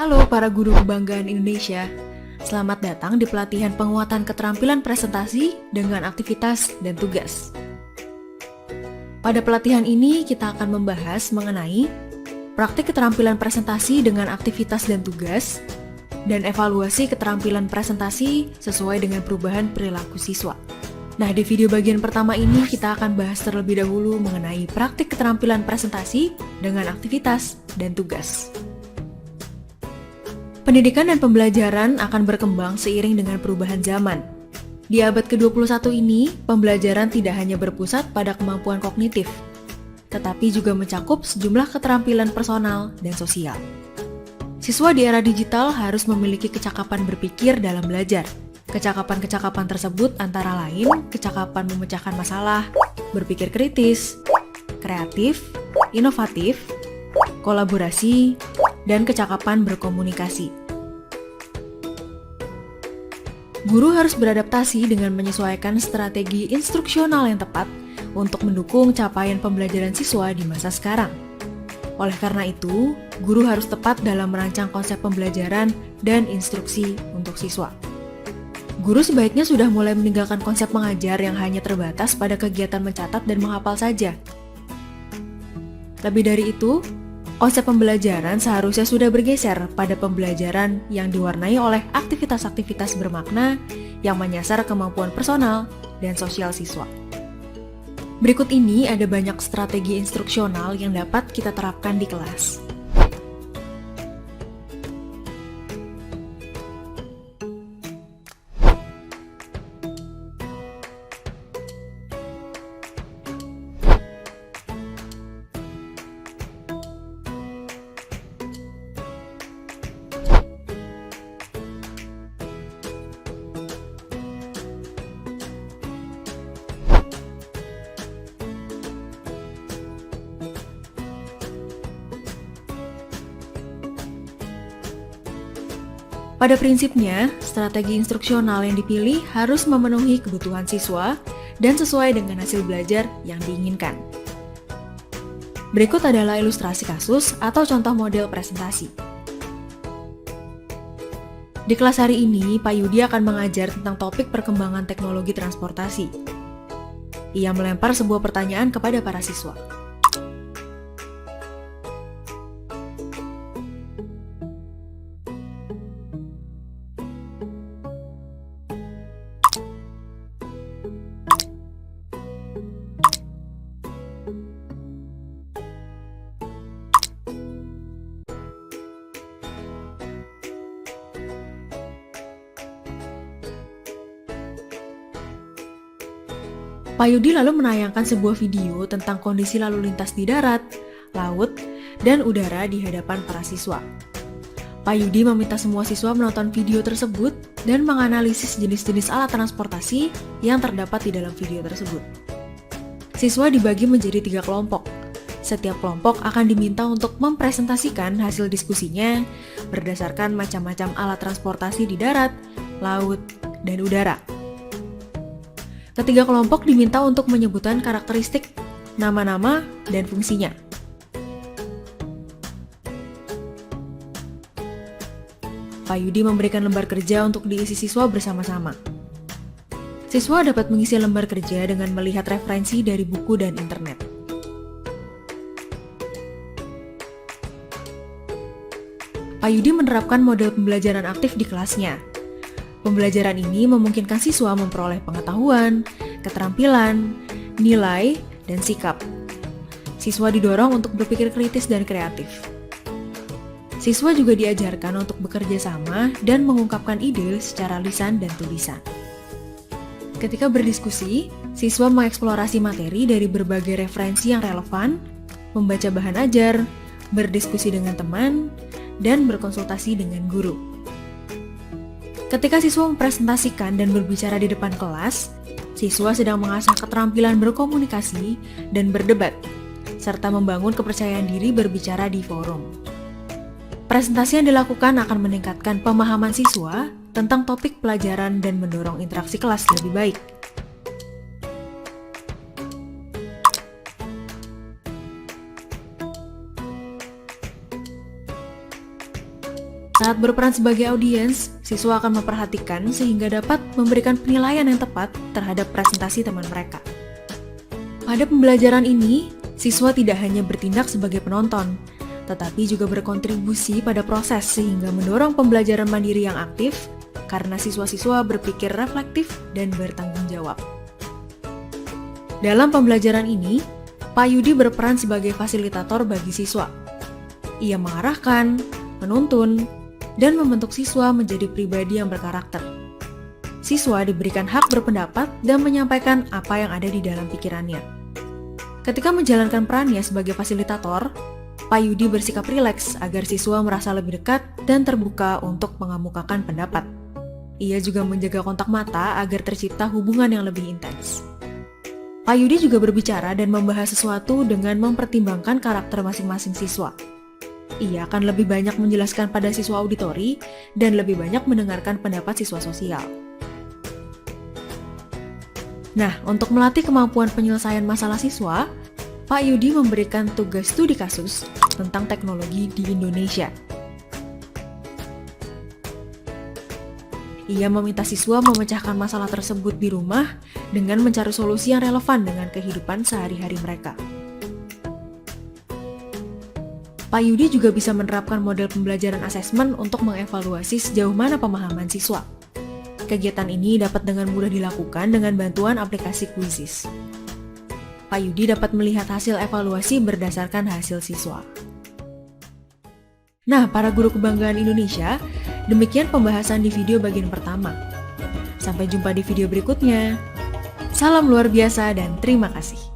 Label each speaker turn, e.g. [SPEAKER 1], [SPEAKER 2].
[SPEAKER 1] Halo para guru kebanggaan Indonesia. Selamat datang di pelatihan penguatan keterampilan presentasi dengan aktivitas dan tugas. Pada pelatihan ini kita akan membahas mengenai praktik keterampilan presentasi dengan aktivitas dan tugas, dan evaluasi keterampilan presentasi sesuai dengan perubahan perilaku siswa. Nah, di video bagian pertama ini kita akan bahas terlebih dahulu mengenai praktik keterampilan presentasi dengan aktivitas dan tugas. Pendidikan dan pembelajaran akan berkembang seiring dengan perubahan zaman. Di abad ke-21 ini, pembelajaran tidak hanya berpusat pada kemampuan kognitif, tetapi juga mencakup sejumlah keterampilan personal dan sosial. Siswa di era digital harus memiliki kecakapan berpikir dalam belajar. Kecakapan-kecakapan tersebut antara lain kecakapan memecahkan masalah, berpikir kritis, kreatif, inovatif, kolaborasi, dan kecakapan berkomunikasi. Guru harus beradaptasi dengan menyesuaikan strategi instruksional yang tepat untuk mendukung capaian pembelajaran siswa di masa sekarang. Oleh karena itu, guru harus tepat dalam merancang konsep pembelajaran dan instruksi untuk siswa. Guru sebaiknya sudah mulai meninggalkan konsep mengajar yang hanya terbatas pada kegiatan mencatat dan menghafal saja. Lebih dari itu, konsep pembelajaran seharusnya sudah bergeser pada pembelajaran yang diwarnai oleh aktivitas-aktivitas bermakna yang menyasar kemampuan personal dan sosial siswa. Berikut ini ada banyak strategi instruksional yang dapat kita terapkan di kelas. Pada prinsipnya, strategi instruksional yang dipilih harus memenuhi kebutuhan siswa dan sesuai dengan hasil belajar yang diinginkan. Berikut adalah ilustrasi kasus atau contoh model presentasi. Di kelas hari ini, Pak Yudi akan mengajar tentang topik perkembangan teknologi transportasi. Ia melempar sebuah pertanyaan kepada para siswa. Pak Yudi lalu menayangkan sebuah video tentang kondisi lalu lintas di darat, laut, dan udara di hadapan para siswa. Pak Yudi meminta semua siswa menonton video tersebut dan menganalisis jenis-jenis alat transportasi yang terdapat di dalam video tersebut. Siswa dibagi menjadi 3 kelompok. Setiap kelompok akan diminta untuk mempresentasikan hasil diskusinya berdasarkan macam-macam alat transportasi di darat, laut, dan udara. Ketiga kelompok diminta untuk menyebutkan karakteristik, nama-nama, dan fungsinya. Pak Yudi memberikan lembar kerja untuk diisi siswa bersama-sama. Siswa dapat mengisi lembar kerja dengan melihat referensi dari buku dan internet. Pak Yudi menerapkan model pembelajaran aktif di kelasnya. Pembelajaran ini memungkinkan siswa memperoleh pengetahuan, keterampilan, nilai, dan sikap. Siswa didorong untuk berpikir kritis dan kreatif. Siswa juga diajarkan untuk bekerja sama dan mengungkapkan ide secara lisan dan tulisan. Ketika berdiskusi, siswa mengeksplorasi materi dari berbagai referensi yang relevan, membaca bahan ajar, berdiskusi dengan teman, dan berkonsultasi dengan guru. Ketika siswa mempresentasikan dan berbicara di depan kelas, siswa sedang mengasah keterampilan berkomunikasi dan berdebat, serta membangun kepercayaan diri berbicara di forum. Presentasi yang dilakukan akan meningkatkan pemahaman siswa tentang topik pelajaran dan mendorong interaksi kelas lebih baik. Saat berperan sebagai audiens, siswa akan memperhatikan sehingga dapat memberikan penilaian yang tepat terhadap presentasi teman mereka. Pada pembelajaran ini, siswa tidak hanya bertindak sebagai penonton, tetapi juga berkontribusi pada proses sehingga mendorong pembelajaran mandiri yang aktif karena siswa-siswa berpikir reflektif dan bertanggung jawab. Dalam pembelajaran ini, Pak Yudi berperan sebagai fasilitator bagi siswa. Ia mengarahkan, menuntun, dan membentuk siswa menjadi pribadi yang berkarakter. Siswa diberikan hak berpendapat dan menyampaikan apa yang ada di dalam pikirannya. Ketika menjalankan perannya sebagai fasilitator, Pak Yudi bersikap rileks agar siswa merasa lebih dekat dan terbuka untuk mengemukakan pendapat. Ia juga menjaga kontak mata agar tercipta hubungan yang lebih intens. Pak Yudi juga berbicara dan membahas sesuatu dengan mempertimbangkan karakter masing-masing siswa. Ia akan lebih banyak menjelaskan pada siswa auditori dan lebih banyak mendengarkan pendapat siswa sosial. Nah, untuk melatih kemampuan penyelesaian masalah siswa, Pak Yudi memberikan tugas studi kasus tentang teknologi di Indonesia. Ia meminta siswa memecahkan masalah tersebut di rumah dengan mencari solusi yang relevan dengan kehidupan sehari-hari mereka. Pak Yudi juga bisa menerapkan model pembelajaran asesmen untuk mengevaluasi sejauh mana pemahaman siswa. Kegiatan ini dapat dengan mudah dilakukan dengan bantuan aplikasi Quizizz. Pak Yudi dapat melihat hasil evaluasi berdasarkan hasil siswa. Nah, para guru kebanggaan Indonesia, demikian pembahasan di video bagian pertama. Sampai jumpa di video berikutnya. Salam luar biasa dan terima kasih.